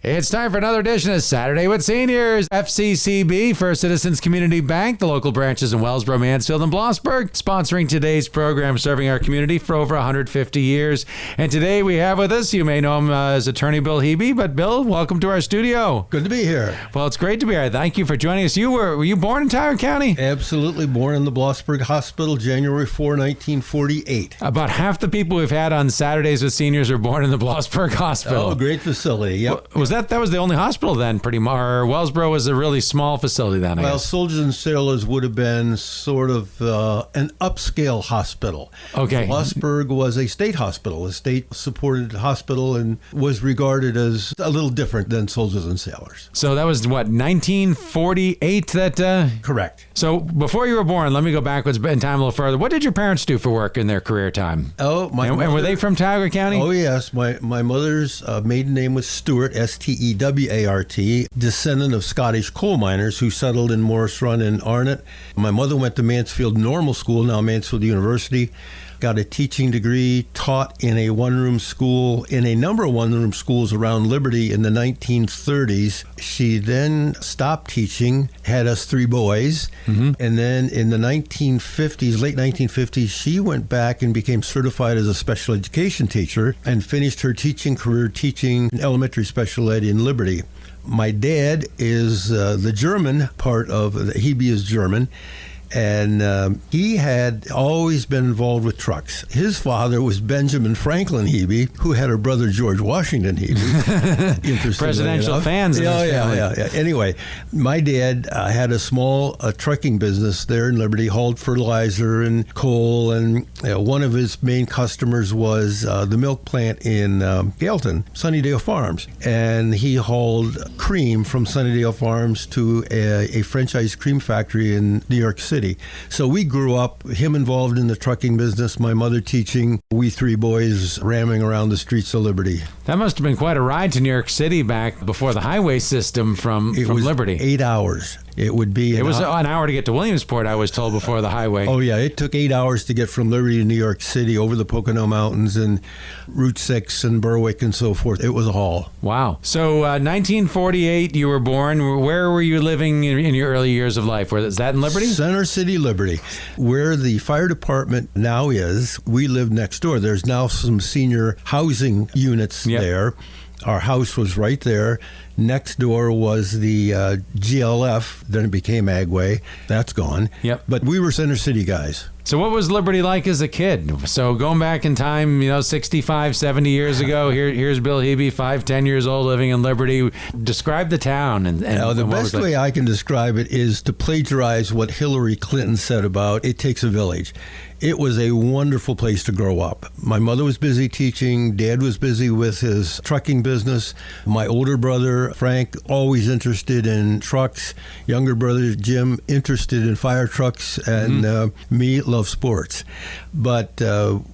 It's time for another edition of Saturday with Seniors. FCCB, First Citizens Community Bank, the local branches in Wellsboro, Mansfield, and Blossburg, sponsoring today's program, serving our community for over 150 years. And today we have with us, you may know him as Attorney Bill Hebe, but Bill, welcome to our studio. Good to be here. Well, it's great to be here. Thank you for joining us. Were you born in Tyler County? Absolutely. Born in the Blossburg Hospital, January 4, 1948. About half the people we've had on Saturdays with Seniors are born in the Blossburg Hospital. Oh, great facility. Yep. That was the only hospital then, pretty much. Or Wellsboro was a really small facility then, I guess. Soldiers and Sailors would have been sort of an upscale hospital. Okay. Blossburg was a state hospital, a state-supported hospital, and was regarded as a little different than Soldiers and Sailors. So that was, 1948 that... Correct. So before you were born, let me go backwards in time a little further. What did your parents do for work in their career time? Oh, and were they from Tyler County? Oh, yes. My mother's maiden name was Stewart, Stewart, descendant of Scottish coal miners who settled in Morris Run and Arnott. My mother went to Mansfield Normal School, now Mansfield University, got a teaching degree, taught in a one-room school, in a number of one-room schools around Liberty in the 1930s. She then stopped teaching, had us three boys, and then in the 1950s, late 1950s, she went back and became certified as a special education teacher and finished her teaching career teaching elementary special ed in Liberty. My dad is the German part of, Hebe is German, and he had always been involved with trucks. His father was Benjamin Franklin Hebe, who had a brother, George Washington Hebe. Presidential fans in his family. Yeah. Anyway, my dad had a small trucking business there in Liberty, hauled fertilizer and coal, and one of his main customers was the milk plant in Gailton, Sunnydale Farms. And he hauled cream from Sunnydale Farms to a French ice cream factory in New York City. So we grew up, him involved in the trucking business, my mother teaching, we three boys ramming around the streets of Liberty. That must have been quite a ride to New York City back before the highway system from Liberty. 8 hours. It would be. It was an hour to get to Williamsport, I was told, before the highway. Oh, yeah. It took 8 hours to get from Liberty to New York City over the Pocono Mountains and Route 6 and Berwick and so forth. It was a haul. Wow. So 1948, you were born. Where were you living in your early years of life? Was that in Liberty? Center City, Liberty. Where the fire department now is, we live next door. There's now some senior housing units there. Our house was right there. Next door was the GLF. Then it became Agway. That's gone. Yep. But we were Center City guys. So what was Liberty like as a kid? So going back in time, 65, 70 years ago, here's Bill Hebe, 5-10 years old, living in Liberty. Describe the town. And the best way I can describe it is to plagiarize what Hillary Clinton said about it takes a village. It was a wonderful place to grow up. My mother was busy teaching. Dad was busy with his trucking business. My older brother, Frank, always interested in trucks. Younger brother, Jim, interested in fire trucks. And me, love sports. But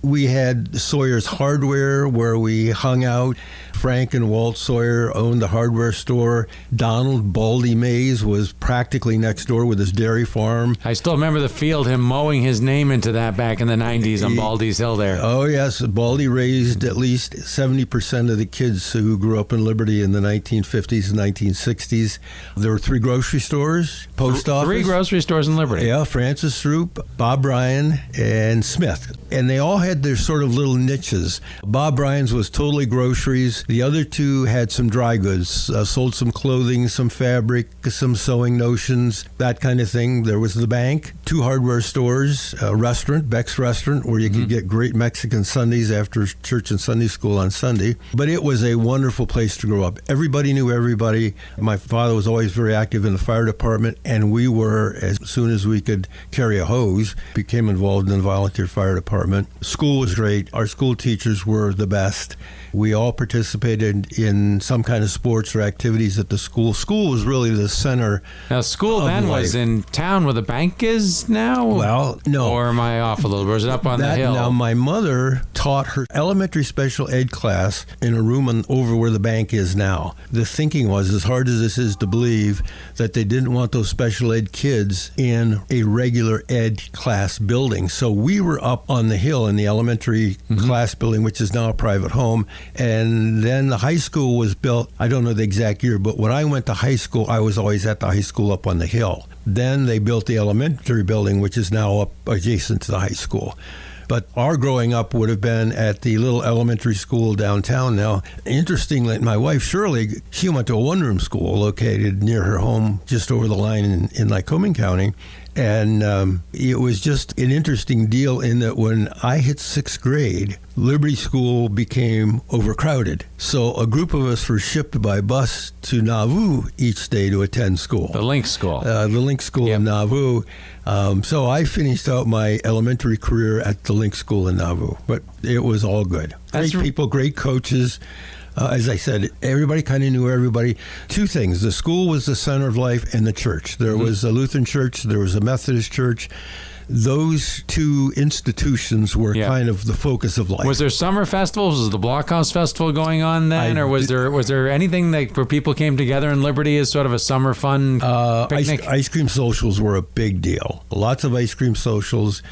we had Sawyer's Hardware where we hung out. Frank and Walt Sawyer owned the hardware store. Donald Baldy Mays was practically next door with his dairy farm. I still remember the field, him mowing his name into that back in the 90s on Baldy's Hill there. Oh, yes. Baldy raised at least 70% of the kids who grew up in Liberty in the 1950s and 1960s. There were 3 grocery stores, post office. 3 grocery stores in Liberty. Yeah, Francis Roop, Bob Bryan, and Smith. And they all had their sort of little niches. Bob Bryan's was totally groceries. The other 2 had some dry goods, sold some clothing, some fabric, some sewing notions, that kind of thing. There was the bank, 2 hardware stores, a restaurant, Beck's Restaurant, where you could get great Mexican Sundays after church and Sunday school on Sunday. But it was a wonderful place to grow up. Everybody knew everybody. My father was always very active in the fire department, and we were, as soon as we could carry a hose, became involved in the volunteer fire department. School was great. Our school teachers were the best. We all participated in some kind of sports or activities at the school. School was really the center. Now, school then life. Was in town where the bank is now? Well, no. Or am I off a little bit? Or is it up on the hill? Now, my mother taught her elementary special ed class in a room over where the bank is now. The thinking was, as hard as this is to believe, that they didn't want those special ed kids in a regular ed class building. So we were up on the hill in the elementary class building, which is now a private home. And then the high school was built, I don't know the exact year, but when I went to high school, I was always at the high school up on the hill. Then they built the elementary building, which is now up adjacent to the high school. But our growing up would have been at the little elementary school downtown. Now, interestingly, my wife, Shirley, she went to a one-room school located near her home just over the line in Lycoming County. And it was just an interesting deal in that when I hit 6th grade, Liberty School became overcrowded. So a group of us were shipped by bus to Nauvoo each day to attend school. The Link School. The Link School in Nauvoo. So I finished out my elementary career at the Link School in Nauvoo. But it was all good. Great people, great coaches. As I said, everybody kind of knew everybody. Two things. The school was the center of life, and the church. There was a Lutheran church. There was a Methodist church. Those two institutions were kind of the focus of life. Was there summer festivals? Was the Blockhouse Festival going on then? Or was there anything where people came together in Liberty as sort of a summer fun picnic? Ice cream socials were a big deal. Lots of ice cream socials.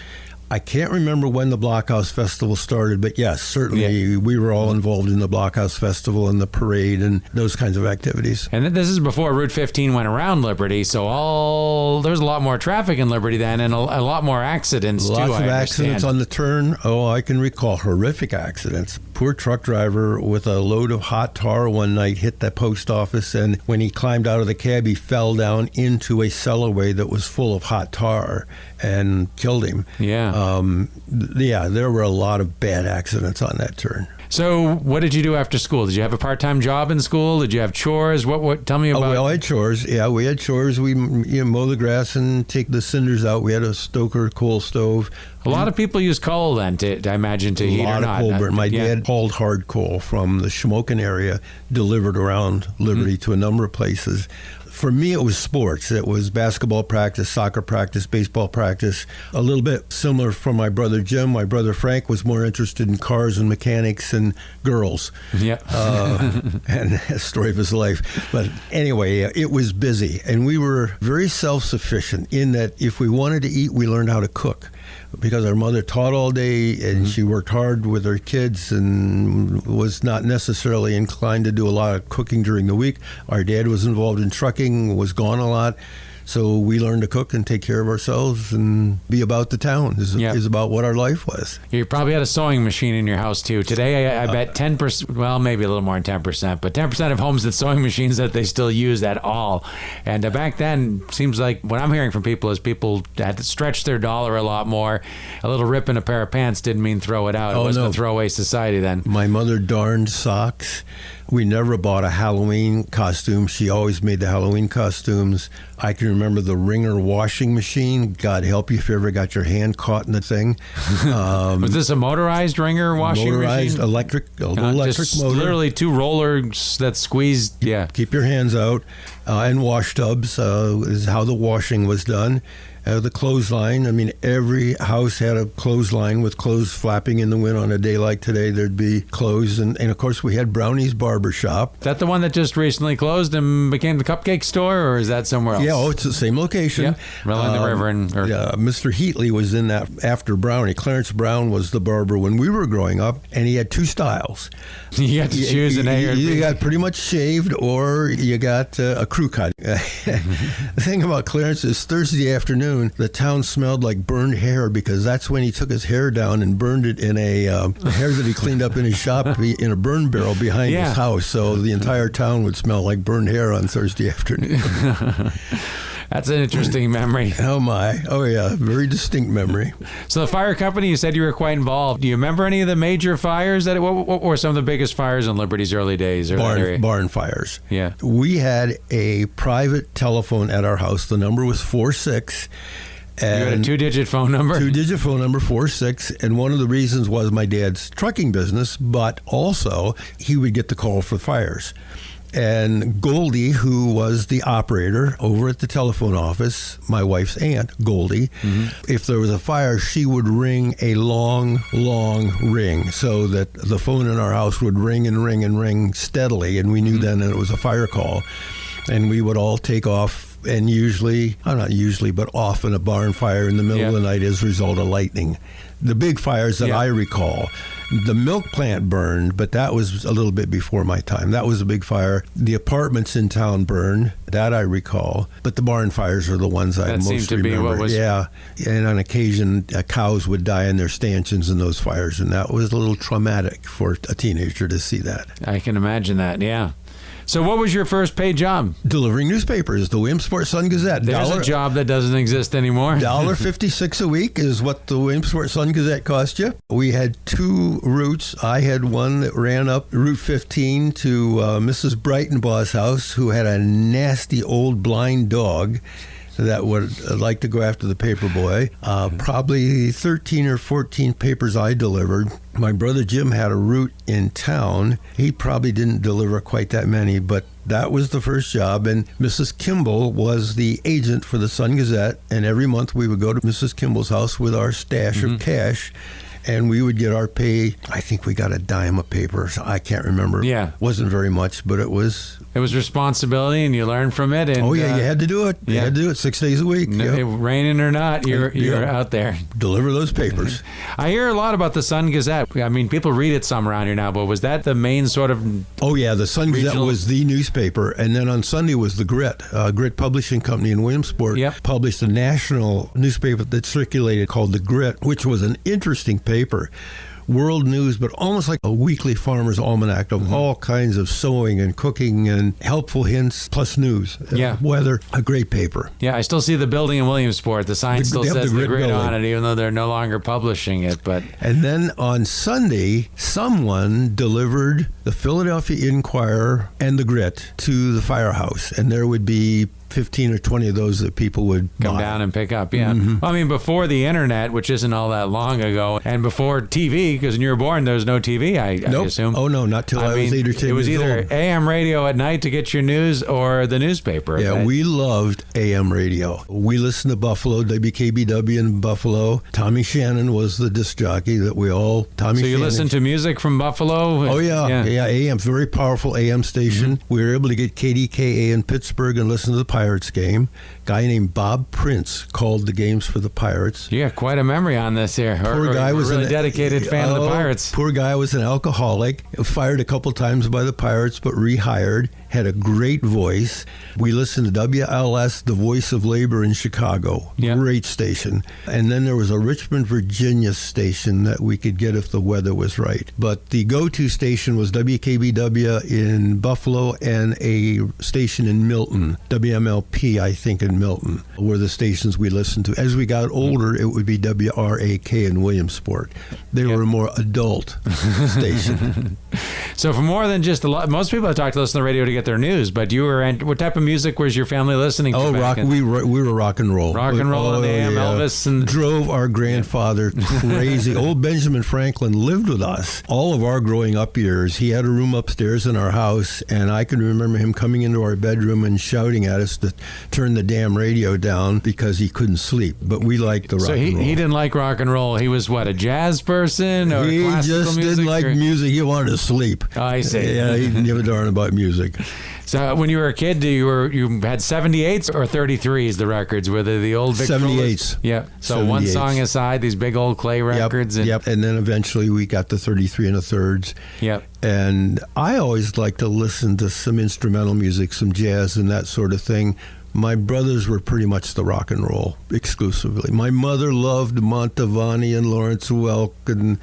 I can't remember when the Blockhouse Festival started, but yes, certainly we were all involved in the Blockhouse Festival and the parade and those kinds of activities. And this is before Route 15 went around Liberty, so there was a lot more traffic in Liberty then and a lot more accidents too. Lots of accidents on the turn. Oh, I can recall horrific accidents. Poor truck driver with a load of hot tar one night hit the post office, and when he climbed out of the cab, he fell down into a cellarway that was full of hot tar and killed him. There were a lot of bad accidents on that turn. So what did you do after school? Did you have a part-time job in school? Did you have chores? What? Tell me about. Oh, we all had chores. Yeah, we had chores. We mow the grass and take the cinders out. We had a stoker coal stove. A lot of people use coal then, I imagine, to heat or not. A lot of coal burn. My dad hauled hard coal from the Shamokin area, delivered around Liberty to a number of places. For me, it was sports. It was basketball practice, soccer practice, baseball practice. A little bit similar for my brother Jim. My brother Frank was more interested in cars and mechanics and girls. Yeah. And the story of his life. But anyway, it was busy. And we were very self-sufficient in that if we wanted to eat, we learned how to cook. Because our mother taught all day and she worked hard with her kids and was not necessarily inclined to do a lot of cooking during the week. Our dad was involved in trucking, was gone a lot. So we learned to cook and take care of ourselves and be about the town is about what our life was. You probably had a sewing machine in your house too. Today, I bet 10%, well, maybe a little more than 10%, but 10% of homes that sewing machines that they still use at all. And back then, seems like what I'm hearing from people is people had to stretch their dollar a lot more. A little rip in a pair of pants didn't mean throw it out. It wasn't a throwaway society then. My mother darned socks. We never bought a Halloween costume. She always made the Halloween costumes. I can remember the Ringer washing machine. God help you if you ever got your hand caught in the thing. Was this a motorized Ringer washing motorized machine? Electric motor. Literally two rollers that squeezed. Yeah. Keep your hands out. And wash tubs is how the washing was done. The clothesline. I mean, every house had a clothesline with clothes flapping in the wind. On a day like today, there'd be clothes. And of course, we had Brownie's Barber Shop. Is that the one that just recently closed and became the Cupcake Store, or is that somewhere else? Yeah, it's the same location. Yeah, right along the river. Mr. Heatley was in that after Brownie. Clarence Brown was the barber when we were growing up, and he had two styles. You had to choose an A or B. You got pretty much shaved, or you got a crew cut. The thing about Clarence is Thursday afternoon, the town smelled like burned hair because that's when he took his hair down and burned it in a hair that he cleaned up in his shop in a burn barrel behind his house. So the entire town would smell like burned hair on Thursday afternoon. That's an interesting memory. Oh, my. Oh, yeah. Very distinct memory. So the fire company, you said you were quite involved. Do you remember any of the major fires? What were some of the biggest fires in Liberty's early days? Barn fires. Yeah. We had a private telephone at our house. The number was 46. And you had a two-digit phone number? Two-digit phone number, 46. And one of the reasons was my dad's trucking business, but also he would get the call for fires. And Goldie, who was the operator over at the telephone office, my wife's aunt, Goldie, if there was a fire, she would ring a long, long ring so that the phone in our house would ring and ring and ring steadily. And we knew then that it was a fire call. And we would all take off and usually, not usually, but often a barn fire in the middle of the night as a result of lightning. The big fires that I recall, the milk plant burned, but that was a little bit before my time. That was a big fire. The apartments in town burned, that I recall, but the barn fires are the ones I most remember. Yeah, and on occasion, cows would die in their stanchions in those fires, and that was a little traumatic for a teenager to see that. I can imagine that, yeah. So what was your first paid job? Delivering newspapers, the Williamsport Sun Gazette. There's a job that doesn't exist anymore. $1.56 a week is what the Williamsport Sun Gazette cost you. We had two routes. I had one that ran up Route 15 to Mrs. Breitenbaugh's house, who had a nasty old blind dog that would like to go after the paper boy. Probably 13 or 14 papers I delivered. My brother Jim had a route in town. He probably didn't deliver quite that many, but that was the first job. And Mrs. Kimball was the agent for the Sun Gazette. And every month we would go to Mrs. Kimball's house with our stash of cash. And we would get our pay. I think we got a dime a paper. I can't remember. Yeah. It wasn't very much, but it was... It was responsibility, and you learned from it. And, you had to do it. You had to do it 6 days a week. Raining or not, you're out there. Deliver those papers. I hear a lot about the Sun Gazette. I mean, people read it some around here now, but was that the main sort of... Oh, yeah. The Sun Gazette was the newspaper. And then on Sunday was the Grit. Grit Publishing Company in Williamsport published a national newspaper that circulated called the Grit, which was an interesting paper. World news, but almost like a weekly farmer's almanac of all kinds of sewing and cooking and helpful hints plus news. Weather, a great paper. Yeah, I still see the building in Williamsport. The sign still says the Grit on it, even though they're no longer publishing it. But and then on Sunday, someone delivered the Philadelphia Inquirer and the Grit to the firehouse, and there would be 15 or 20 of those that people would come down and pick up. Yeah. Mm-hmm. I mean, before the internet, which isn't all that long ago, and before TV, because when you were born, there was no TV, I assume. Oh, no, not till I was 8 or 10 years old. It was either AM radio at night to get your news or the newspaper. Yeah, we loved AM radio. We listened to Buffalo, WKBW in Buffalo. Tommy Shannon was the disc jockey that we all... So you listened to music from Buffalo? Oh, yeah. AM, very powerful AM station. Mm-hmm. We were able to get KDKA in Pittsburgh and listen to the Pirates game. Guy named Bob Prince called the games for the Pirates. Yeah, quite a memory on this here. Poor guy was a really dedicated fan of the Pirates. Poor guy was an alcoholic. Fired a couple times by the Pirates, but rehired. Had a great voice. We listened to WLS, the Voice of Labor in Chicago. Great station. And then there was a Richmond, Virginia station that we could get if the weather was right. But the go-to station was WKBW in Buffalo and a station in Milton. WMLP, I think, in Milton, were the stations we listened to. As we got older, it would be WRAK in Williamsport. They were a more adult station. So for more than just most people I talk to listen to the radio to get their news, but you were, what type of music was your family listening to? We were rock and roll. Rock and roll and AM, Elvis. And drove our grandfather crazy. Old Benjamin Franklin lived with us. All of our growing up years, he had a room upstairs in our house, and I can remember him coming into our bedroom and shouting at us to turn the damn radio down because he couldn't sleep. But we liked the rock and roll. He didn't like rock and roll. He was what, a jazz person or he classical just music? Didn't like music. He wanted to sleep. Oh, I see. Yeah, he didn't give a darn about music. So when you were a kid, you had 78s or 33s, the records? Were they the old Victrolas? 78s. Yeah. So 78s. One song aside, these big old clay records. Yep. And then eventually we got the 33 1/3s. Yep. And I always like to listen to some instrumental music, some jazz and that sort of thing. My brothers were pretty much the rock and roll exclusively. My mother loved Montavani and Lawrence Welk and...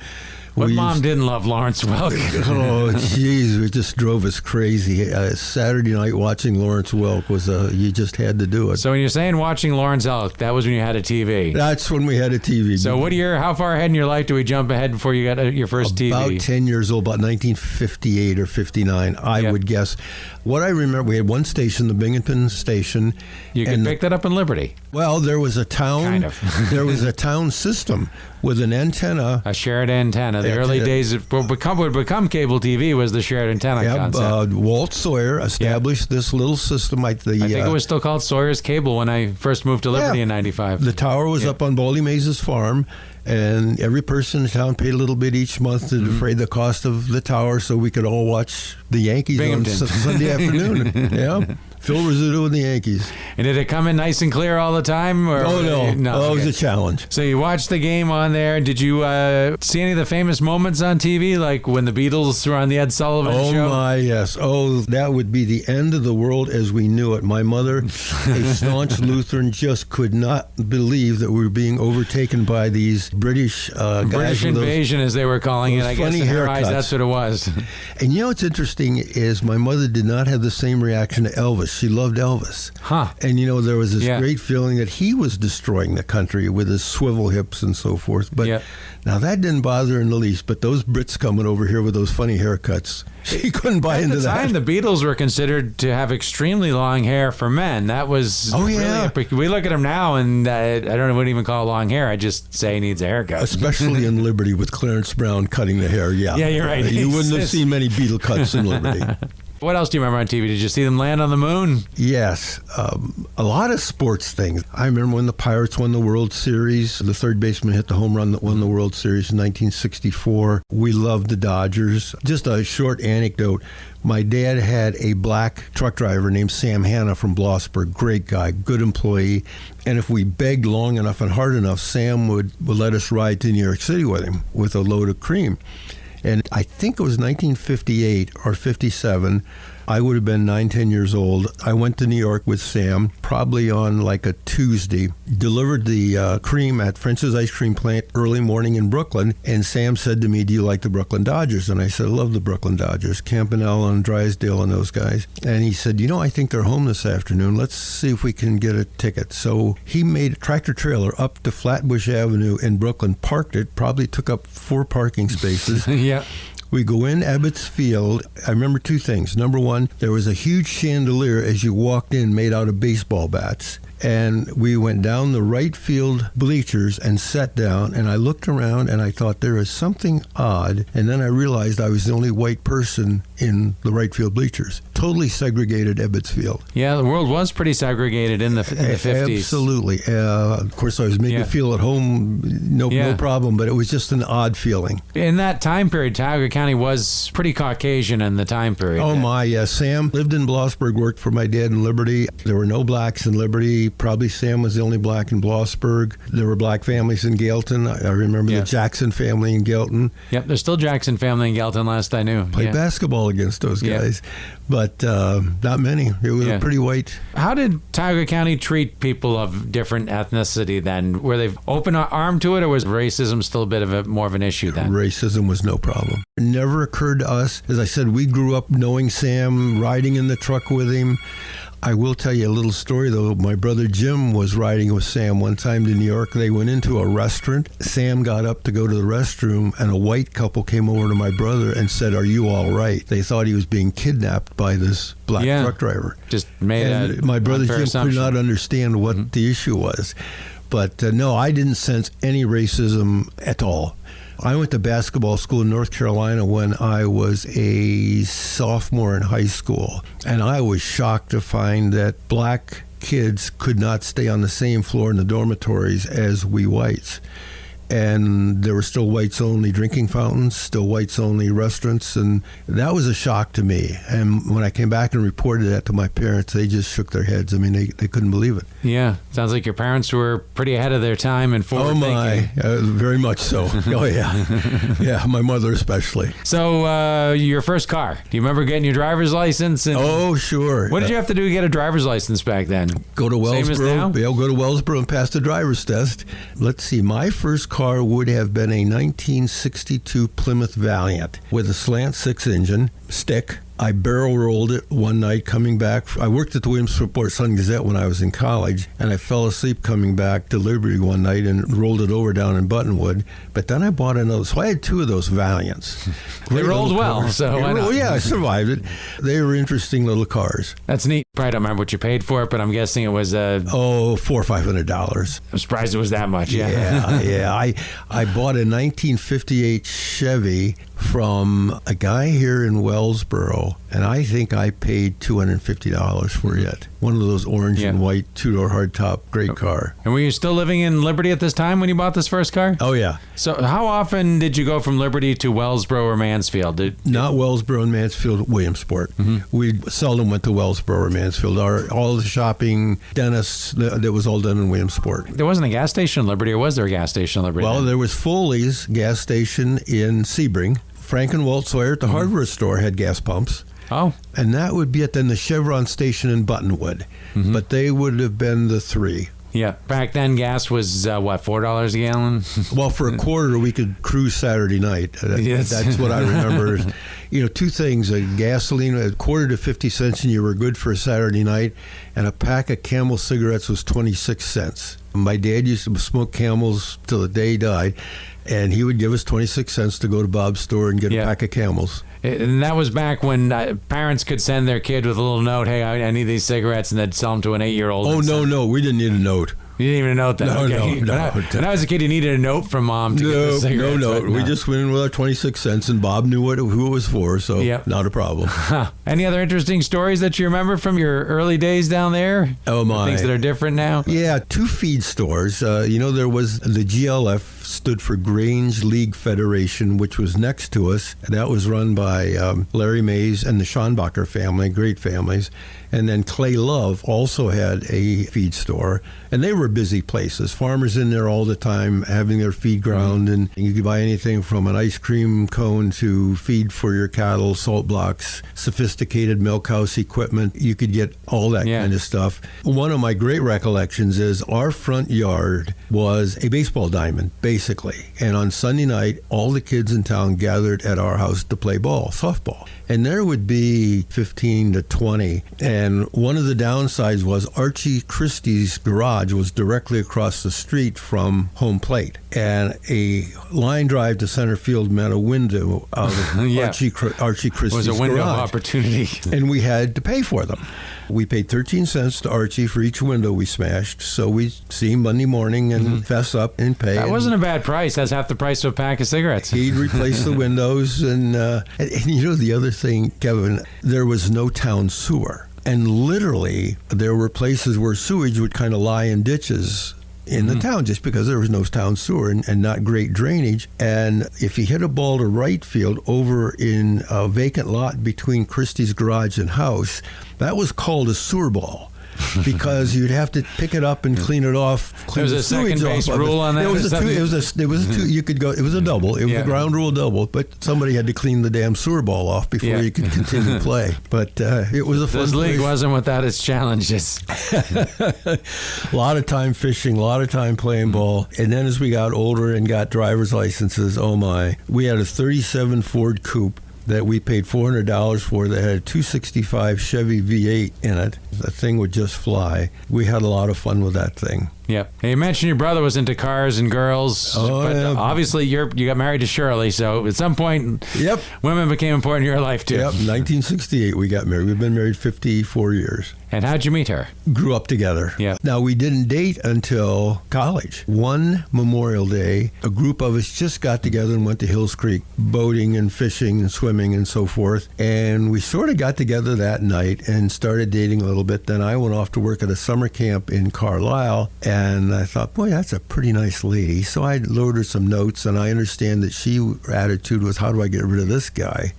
What mom didn't love Lawrence Welk? Oh, jeez, it just drove us crazy. Saturday night watching Lawrence Welk was you just had to do it. So when you're saying watching Lawrence Welk, that was when you had a TV? That's when we had a TV. So how far ahead in your life do we jump ahead before you got your first TV? About 10 years old, about 1958 or 59, I would guess. What I remember, we had one station, the Binghamton station. You could pick that up in Liberty. Well, there was a town. Kind of. There was a town system with an antenna. A shared antenna. The early days would become cable TV was the shared antenna concept. Walt Sawyer established this little system. I think it was still called Sawyer's Cable when I first moved to Liberty in 95. The tower was up on Baldy Mays' farm. And every person in town paid a little bit each month to defray the cost of the tower so we could all watch the Yankees on Sunday afternoon. Yeah. Phil Rizzuto and the Yankees. And did it come in nice and clear all the time? Or no. No, it was a challenge. So you watched the game on there. Did you see any of the famous moments on TV, like when the Beatles were on the Ed Sullivan show? Oh, my, yes. Oh, that would be the end of the world as we knew it. My mother, a staunch Lutheran, just could not believe that we were being overtaken by these British guys. British invasion, as they were calling it. I guess in her eyes, that's what it was. And you know what's interesting is my mother did not have the same reaction to Elvis. She loved Elvis. Huh. And, you know, there was this great feeling that he was destroying the country with his swivel hips and so forth. But now that didn't bother her in the least. But those Brits coming over here with those funny haircuts, she couldn't buy into that. At the time, the Beatles were considered to have extremely long hair for men. That was really we look at him now, and I wouldn't even call it long hair. I just say he needs a haircut. Especially in Liberty with Clarence Brown cutting the hair. Yeah, you're right. You wouldn't have seen many Beatle cuts in Liberty. What else do you remember on TV? Did you see them land on the moon? Yes. A lot of sports things. I remember when the Pirates won the World Series. The third baseman hit the home run that won the World Series in 1964. We loved the Dodgers. Just a short anecdote. My dad had a black truck driver named Sam Hanna from Blossburg. Great guy, good employee. And if we begged long enough and hard enough, Sam would let us ride to New York City with him with a load of cream. And I think it was 1958 or 57. I would have been 9-10 years old. I went to New York with Sam, probably on like a Tuesday, delivered the cream at French's Ice Cream Plant early morning in Brooklyn, and Sam said to me, "Do you like the Brooklyn Dodgers?" And I said, "I love the Brooklyn Dodgers, Campanella and Drysdale and those guys." And he said, "You know, I think they're home this afternoon. Let's see if we can get a ticket." So he made a tractor trailer up to Flatbush Avenue in Brooklyn, parked it, probably took up 4 parking spaces. Yeah. We go in Ebbets Field. I remember 2 things. Number one, there was a huge chandelier as you walked in made out of baseball bats. And we went down the right field bleachers and sat down, and I looked around and I thought there is something odd. And then I realized I was the only white person in the right field bleachers. Totally segregated Ebbets Field. Yeah, the world was pretty segregated in the 50s. Absolutely. Of course, I was made to feel at home, no problem, but it was just an odd feeling. In that time period, Tioga County was pretty Caucasian in the time period. Oh, my, yes. Sam lived in Blossburg, worked for my dad in Liberty. There were no blacks in Liberty. Probably Sam was the only black in Blossburg. There were black families in Gailton. I remember the Jackson family in Gailton. Yep, there's still Jackson family in Gailton, last I knew. Played basketball against those guys, but not many. It was pretty white. How did Tioga County treat people of different ethnicity then? Were they open armed to it, or was racism still a bit of more of an issue then? Racism was no problem. It never occurred to us. As I said, we grew up knowing Sam, riding in the truck with him. I will tell you a little story, though. My brother Jim was riding with Sam one time to New York. They went into a restaurant. Sam got up to go to the restroom, and a white couple came over to my brother and said, "Are you all right?" They thought he was being kidnapped by this black truck driver. Just made my brother Jim assumption. could not understand what the issue was. But no, I didn't sense any racism at all. I went to basketball school in North Carolina when I was a sophomore in high school, and I was shocked to find that black kids could not stay on the same floor in the dormitories as we whites. And there were still whites-only drinking fountains, still whites-only restaurants, and that was a shock to me. And when I came back and reported that to my parents, they just shook their heads. I mean, they couldn't believe it. Yeah, sounds like your parents were pretty ahead of their time and forward-thinking. Oh, my, very much so. Oh, yeah. Yeah, my mother especially. So, your first car, do you remember getting your driver's license? Oh, sure. What did you have to do to get a driver's license back then? Go to Wellsboro. Same as now? Yeah, go to Wellsboro and pass the driver's test. Let's see, my first car would have been a 1962 Plymouth Valiant with a slant 6 engine, stick. I barrel rolled it one night coming back. I worked at the Williamsport Sun Gazette when I was in college, and I fell asleep coming back to Liberty one night and rolled it over down in Buttonwood. But then I bought another. So I had 2 of those Valiants. They rolled well, so why not? Yeah, I survived it. They were interesting little cars. That's neat. Probably don't remember what you paid for it, but I'm guessing it was $400 or $500. I'm surprised it was that much. Yeah. I bought a 1958 Chevy from a guy here in Wellsboro, and I think I paid $250 for it. one of those orange and white two-door hardtop, great car. And were you still living in Liberty at this time when you bought this first car? Oh, yeah. So how often did you go from Liberty to Wellsboro or Mansfield? Not Wellsboro and Mansfield, Williamsport. Mm-hmm. We seldom went to Wellsboro or Mansfield. All the shopping, dentists, that was all done in Williamsport. There wasn't a gas station in Liberty, or was there a gas station in Liberty? Well, there was Foley's gas station in Sebring. Frank and Walt Sawyer at the hardware store had gas pumps. Oh. And that would be at then the Chevron station in Buttonwood. Mm-hmm. But they would have been the three. Yeah. Back then, gas was, $4 a gallon? Well, for a quarter, we could cruise Saturday night. Yes. That's what I remember. Two things. Gasoline, a quarter to 50 cents, and you were good for a Saturday night. And a pack of Camel cigarettes was 26 cents. My dad used to smoke Camels till the day he died. And he would give us 26 cents to go to Bob's store and get a pack of Camels. And that was back when parents could send their kid with a little note, hey, I need these cigarettes, and they'd sell them to an 8-year-old. Oh, no, we didn't need a note. You didn't even note that? No, okay. no. When I was a kid, you needed a note from Mom to get the cigarettes. No. We just went in with our 26 cents, and Bob knew who it was for, so not a problem. Any other interesting stories that you remember from your early days down there? Oh, my. Things that are different now? Yeah, 2 feed stores. There was the GLF, stood for Grange League Federation, which was next to us. That was run by Larry Mays and the Schonbacher family, great families. And then Clay Love also had a feed store, and they were busy places. Farmers in there all the time having their feed ground, and you could buy anything from an ice cream cone to feed for your cattle, salt blocks, sophisticated milk house equipment. You could get all that kind of stuff. One of my great recollections is our front yard was a baseball diamond, basically. And on Sunday night, all the kids in town gathered at our house to play ball, softball. And there would be 15 to 20. And one of the downsides was Archie Christie's garage was directly across the street from home plate. And a line drive to center field meant a window out of Archie Christie's garage. It was a window of opportunity. And we had to pay for them. We paid 13 cents to Archie for each window we smashed. So we'd see him Monday morning and fess up and pay. That wasn't a bad price. That's half the price of a pack of cigarettes. He'd replace the windows. And the other thing, Kevin, there was no town sewer. And literally, there were places where sewage would kind of lie in ditches in the town just because there was no town sewer and not great drainage. And if you hit a ball to right field over in a vacant lot between Christie's garage and house, that was called a sewer ball. Because you'd have to pick it up and clean it off. There was a second base rule on that. It was a two. You could go. It was a double. It was a ground rule double. But somebody had to clean the damn sewer ball off before you could continue to play. But it was a fun. This league wasn't without its challenges. A lot of time fishing, a lot of time playing ball, and then as we got older and got driver's licenses, oh my, we had a '37 Ford Coupe that we paid $400 for that had a 265 Chevy V8 in it. The thing would just fly. We had a lot of fun with that thing. Yeah. Hey, you mentioned your brother was into cars and girls, but obviously you got married to Shirley, so at some point, women became important in your life too. 1968 we got married. We've been married 54 years. And how'd you meet her? Grew up together. Yeah. Now, we didn't date until college. One Memorial Day, a group of us just got together and went to Hills Creek, boating and fishing and swimming and so forth. And we sort of got together that night and started dating a little bit. Then I went off to work at a summer camp in Carlisle, and I thought, boy, that's a pretty nice lady. So I loaded her some notes, and I understand that her attitude was, how do I get rid of this guy?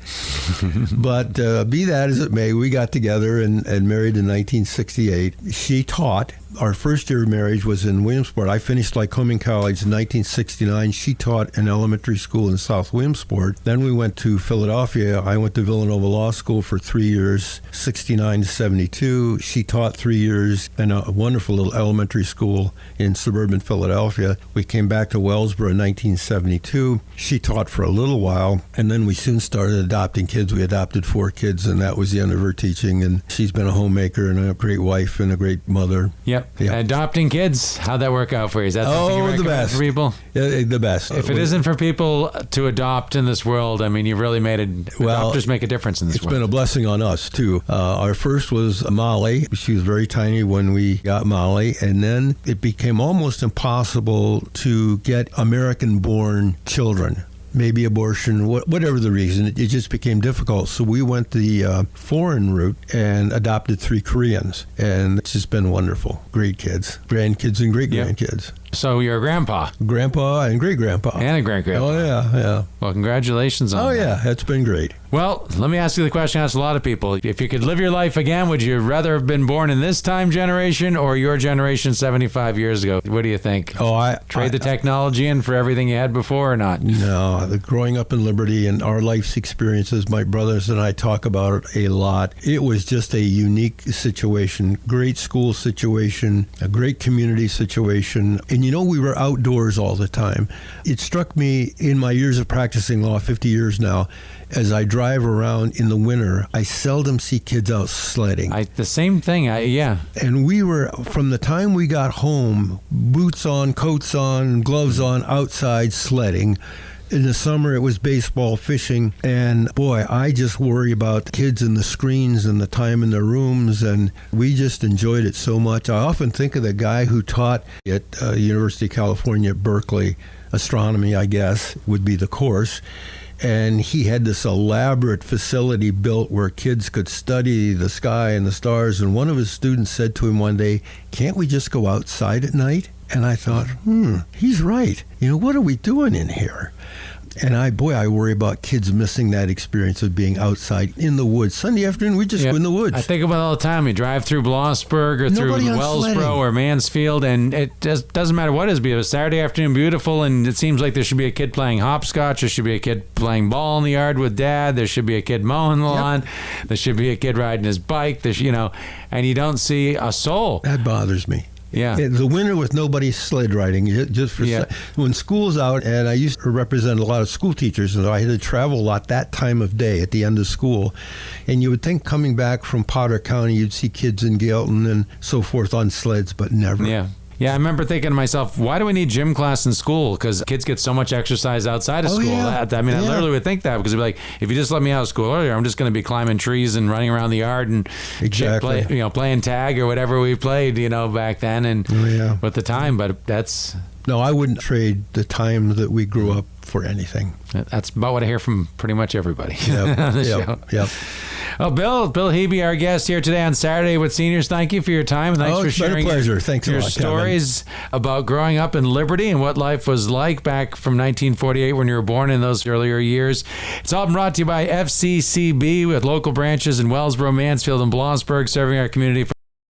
But be that as it may, we got together and married in 1968. She taught. Our first year of marriage was in Williamsport. I finished Lycoming College in 1969. She taught in elementary school in South Williamsport. Then we went to Philadelphia. I went to Villanova Law School for 3 years, 69 to 72. She taught 3 years in a wonderful little elementary school in suburban Philadelphia. We came back to Wellsboro in 1972. She taught for a little while, and then we soon started adopting kids. We adopted 4 kids, and that was the end of her teaching. And she's been a homemaker and a great wife and a great mother. Yep. Adopting kids, how'd that work out for you? Is that something you recommend for people? The best. If it isn't for people to adopt in this world, I mean, you really made adopters make a difference in this world. It's been a blessing on us, too. Our first was Molly. She was very tiny when we got Molly, and then it became almost impossible to get American-born children. maybe abortion, whatever the reason, it just became difficult. So we went the foreign route and adopted 3 Koreans. And it's just been wonderful. Great kids, grandkids, and great-grandkids. So you're a grandpa. Grandpa and great-grandpa. And a great-grandpa. Oh, yeah. Well, congratulations on that. Oh, yeah, that's been great. Well, let me ask you the question I ask a lot of people. If you could live your life again, would you rather have been born in this time generation or your generation 75 years ago? What do you think? Trade the technology in for everything you had before or not? No, the growing up in Liberty and our life's experiences, my brothers and I talk about it a lot. It was just a unique situation, great school situation, a great community situation. And we were outdoors all the time. It struck me in my years of practicing law, 50 years now, as I drive around in the winter, I seldom see kids out sledding. The same thing, yeah. And we were, from the time we got home, boots on, coats on, gloves on, outside sledding. In the summer, it was baseball, fishing, and boy, I just worry about the kids and the screens and the time in their rooms, and we just enjoyed it so much. I often think of the guy who taught at University of California at Berkeley, astronomy, I guess, would be the course. And he had this elaborate facility built where kids could study the sky and the stars. And one of his students said to him one day, "Can't we just go outside at night?" And I thought, he's right. What are we doing in here? And I worry about kids missing that experience of being outside in the woods. Sunday afternoon, we just go in the woods. I think about it all the time. You drive through Blossburg or through Wellsboro or Mansfield, and it just doesn't matter what it is. It was Saturday afternoon, beautiful, and it seems like there should be a kid playing hopscotch. There should be a kid playing ball in the yard with dad. There should be a kid mowing the lawn. There should be a kid riding his bike. And you don't see a soul. That bothers me. Yeah. The winter with nobody sled riding, when school's out, and I used to represent a lot of school teachers, and I had to travel a lot that time of day at the end of school. And you would think coming back from Potter County, you'd see kids in Gailton and so forth on sleds, but never. Yeah. Yeah, I remember thinking to myself, why do we need gym class in school? Because kids get so much exercise outside of school. Yeah. I literally would think that because it'd be like, if you just let me out of school earlier, I'm just going to be climbing trees and running around the yard and playing tag or whatever we played, back then and with the time. But that's... No, I wouldn't trade the time that we grew up for anything. That's about what I hear from pretty much everybody on the show. Well, Bill Hebe, our guest here today on Saturday with Seniors, thank you for your time. And thanks for sharing your stories about growing up in Liberty and what life was like back from 1948 when you were born in those earlier years. It's all brought to you by FCCB with local branches in Wellsboro, Mansfield, and Blossburg, serving our community